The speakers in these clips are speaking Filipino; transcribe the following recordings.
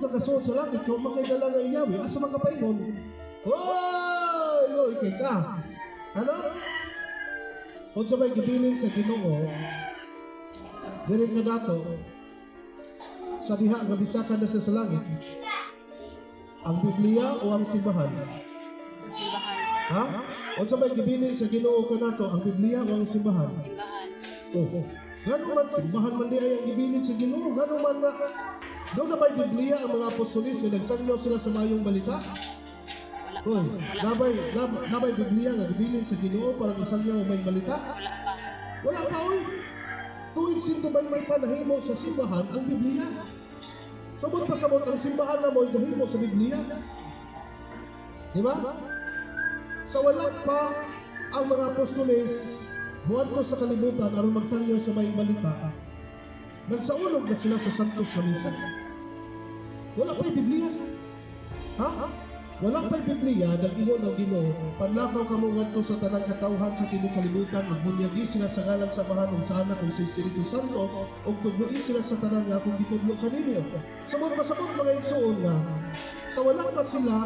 magkasuot sa langit, kung magkaidalang nga iyawi, asa magkapaingon? Hoy, kay ka. Ano? Kung sa may gibilin sa Ginoo, dili ka dato, sa diha nga bisakan na sa langit, ang Biblia o ang simbahan? Simbahan. Ha? Kung sa may gibilin sa Ginoo ka nato, ang Biblia o ang simbahan? Simbahan. Oo. Gano'n man, simbahan man di ay ang gibilin sa Ginoo, gano'n man nga. Doon na ba'y Biblia ang mga apostolis na nagsanyo sila sa mayong balita? Wala pa. Hoy, Wala. nabay Biblia nga gibilin sa Ginoo para isanyo may balita? Wala pa. Wala pa, oy. Tuwing sinto ba'y may panahimo sa simbahan ang Biblia? Sabot pa sabot ang simbahan na mo'y gahimo sa Biblia. Di ba? Sa wala pa ang mga apostolis buwanto sa kalibutan aron magsanyo sa may balita. Nagsaulog na sila sa Santos sa Misa. Wala pa'y Biblia. Ha? Wala pa'y Biblia, nag-ingon ang Ginoo, panlakaw ka mo ngadto sa tanang katawhan sa tibuok kalibutan, magbunyagi sila sa ngalan sa Amahan ug sa Anak ug sa Espiritu Santo, ug tugluin sila sa tanan nga kung gitudlo kaninyo. Samot pasabot mga igsoon nga, sa wala pa sila,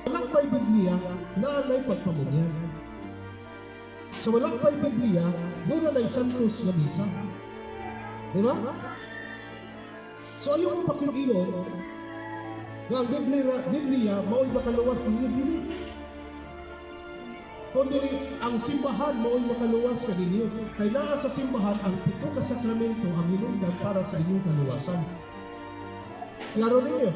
wala pa'y Biblia, naanay pagpamunyan. Sa wala pa'y Biblia, doon na Santos na Misa. Di ba? So ayaw mo pakig-ingon, nga ang Biblia mao'y makaluwas ninyo dili. Kung dili, ang simbahan mao'y makaluwas ka ninyo. Kaya naa sa simbahan ang 7 ka sakramento ang hinungdan para sa inyong kaluwasan. Klaro ninyo?